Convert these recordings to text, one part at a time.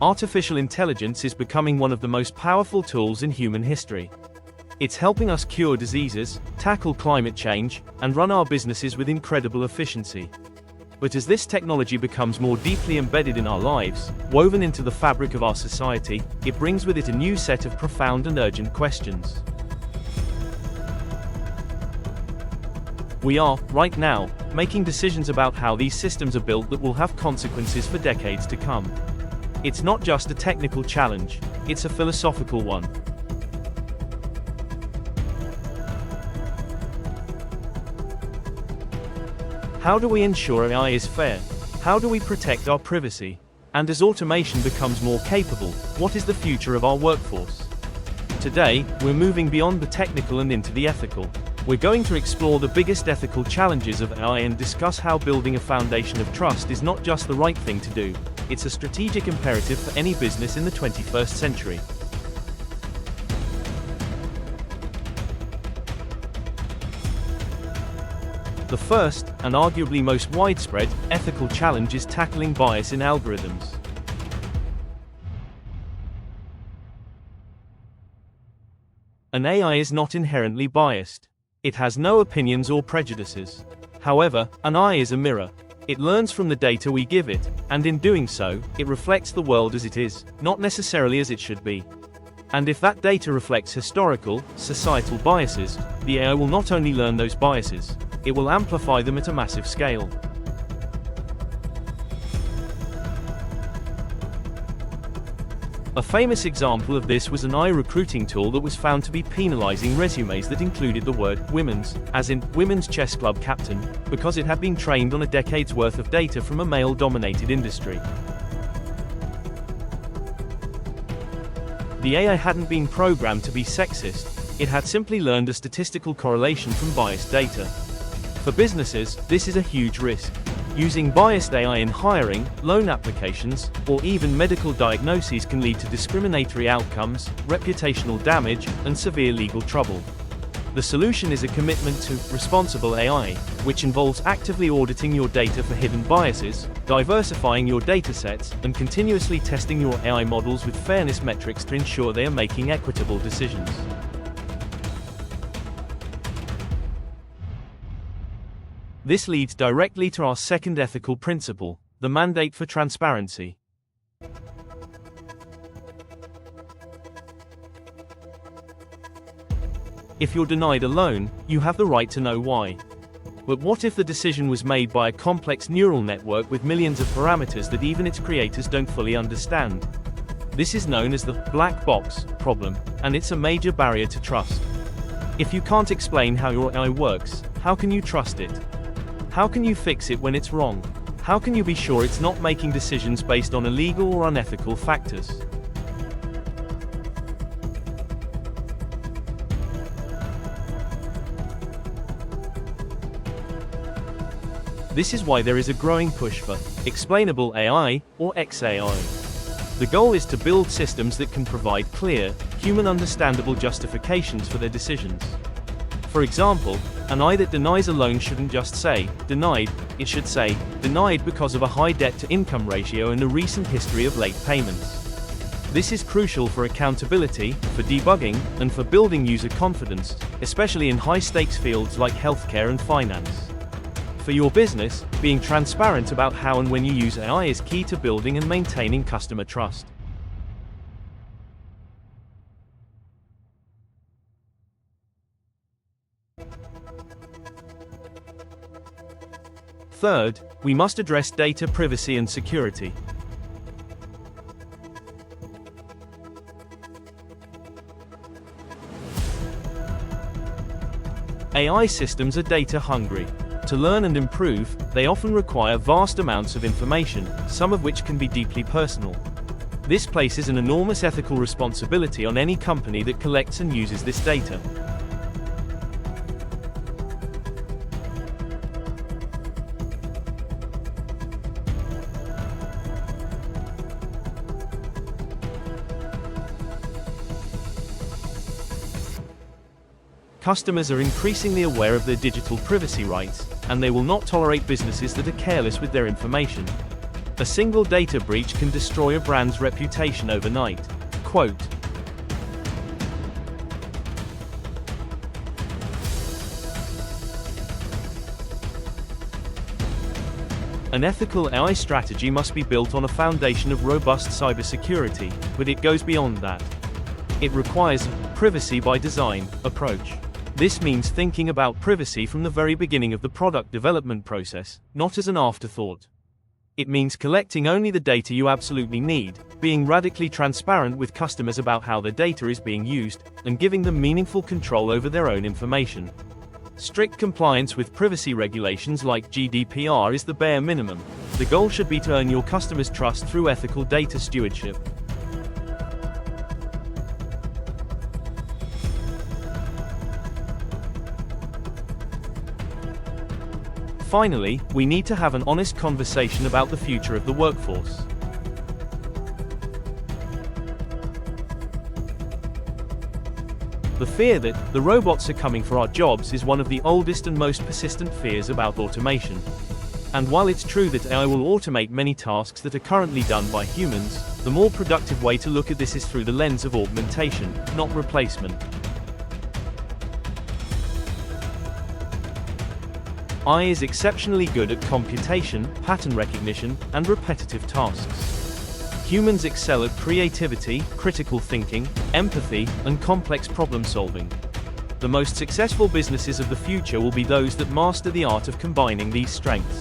Artificial intelligence is becoming one of the most powerful tools in human history. It's helping us cure diseases, tackle climate change, and run our businesses with incredible efficiency. But as this technology becomes more deeply embedded in our lives, woven into the fabric of our society, it brings with it a new set of profound and urgent questions. We are, right now, making decisions about how these systems are built that will have consequences for decades to come. It's not just a technical challenge, it's a philosophical one. How do we ensure AI is fair? How do we protect our privacy? And as automation becomes more capable, what is the future of our workforce? Today, we're moving beyond the technical and into the ethical. We're going to explore the biggest ethical challenges of AI and discuss how building a foundation of trust is not just the right thing to do, it's a strategic imperative for any business in the 21st century. The first, and arguably most widespread, ethical challenge is tackling bias in algorithms. An AI is not inherently biased. It has no opinions or prejudices. However, an eye is a mirror. It learns from the data we give it, and in doing so, it reflects the world as it is, not necessarily as it should be. And if that data reflects historical, societal biases, the AI will not only learn those biases, it will amplify them at a massive scale. A famous example of this was an AI recruiting tool that was found to be penalizing resumes that included the word women's, as in women's chess club captain, because it had been trained on a decade's worth of data from a male-dominated industry. The AI hadn't been programmed to be sexist, it had simply learned a statistical correlation from biased data. For businesses, this is a huge risk. Using biased AI in hiring, loan applications, or even medical diagnoses can lead to discriminatory outcomes, reputational damage, and severe legal trouble. The solution is a commitment to responsible AI, which involves actively auditing your data for hidden biases, diversifying your datasets, and continuously testing your AI models with fairness metrics to ensure they are making equitable decisions. This leads directly to our second ethical principle, the mandate for transparency. If you're denied a loan, you have the right to know why. But what if the decision was made by a complex neural network with millions of parameters that even its creators don't fully understand? This is known as the black box problem, and it's a major barrier to trust. If you can't explain how your AI works, how can you trust it? How can you fix it when it's wrong? How can you be sure it's not making decisions based on illegal or unethical factors? This is why there is a growing push for explainable AI, or XAI. The goal is to build systems that can provide clear, human-understandable justifications for their decisions. For example, an AI that denies a loan shouldn't just say, denied, it should say, denied because of a high debt-to-income ratio and a recent history of late payments. This is crucial for accountability, for debugging, and for building user confidence, especially in high-stakes fields like healthcare and finance. For your business, being transparent about how and when you use AI is key to building and maintaining customer trust. Third, we must address data privacy and security. AI systems are data hungry. To learn and improve, they often require vast amounts of information, some of which can be deeply personal. This places an enormous ethical responsibility on any company that collects and uses this data. Customers are increasingly aware of their digital privacy rights, and they will not tolerate businesses that are careless with their information. A single data breach can destroy a brand's reputation overnight. Quote, "An ethical AI strategy must be built on a foundation of robust cybersecurity, but it goes beyond that. It requires a privacy by design approach. This means thinking about privacy from the very beginning of the product development process, not as an afterthought. It means collecting only the data you absolutely need, being radically transparent with customers about how their data is being used, and giving them meaningful control over their own information. Strict compliance with privacy regulations like GDPR is the bare minimum. The goal should be to earn your customers' trust through ethical data stewardship." Finally, we need to have an honest conversation about the future of the workforce. The fear that the robots are coming for our jobs is one of the oldest and most persistent fears about automation. And while it's true that AI will automate many tasks that are currently done by humans, the more productive way to look at this is through the lens of augmentation, not replacement. AI is exceptionally good at computation, pattern recognition, and repetitive tasks. Humans excel at creativity, critical thinking, empathy, and complex problem solving. The most successful businesses of the future will be those that master the art of combining these strengths.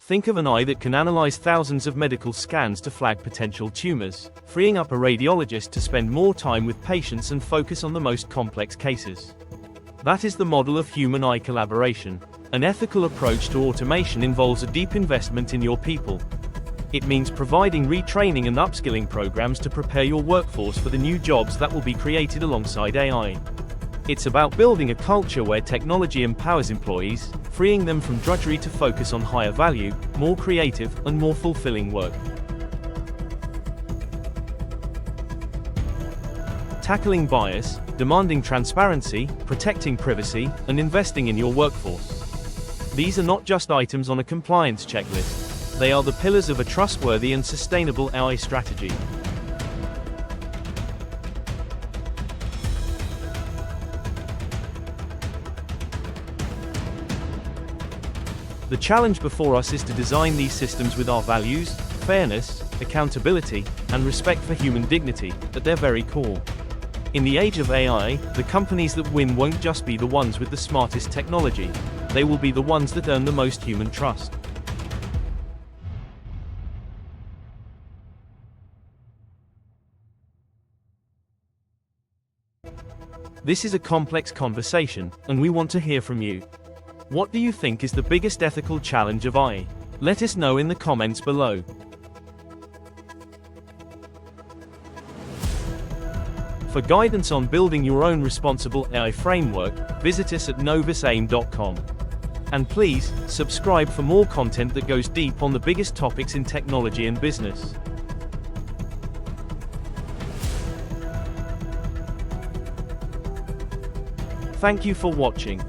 Think of an eye that can analyze thousands of medical scans to flag potential tumors, freeing up a radiologist to spend more time with patients and focus on the most complex cases. That is the model of human-eye collaboration. An ethical approach to automation involves a deep investment in your people. It means providing retraining and upskilling programs to prepare your workforce for the new jobs that will be created alongside AI. It's about building a culture where technology empowers employees, freeing them from drudgery to focus on higher value, more creative, and more fulfilling work. Tackling bias, demanding transparency, protecting privacy, and investing in your workforce. These are not just items on a compliance checklist. They are the pillars of a trustworthy and sustainable AI strategy. The challenge before us is to design these systems with our values, fairness, accountability, and respect for human dignity at their very core. In the age of AI, the companies that win won't just be the ones with the smartest technology. They will be the ones that earn the most human trust. This is a complex conversation, and we want to hear from you. What do you think is the biggest ethical challenge of AI? Let us know in the comments below. For guidance on building your own responsible AI framework, visit us at NovusAim.com. And please, subscribe for more content that goes deep on the biggest topics in technology and business. Thank you for watching.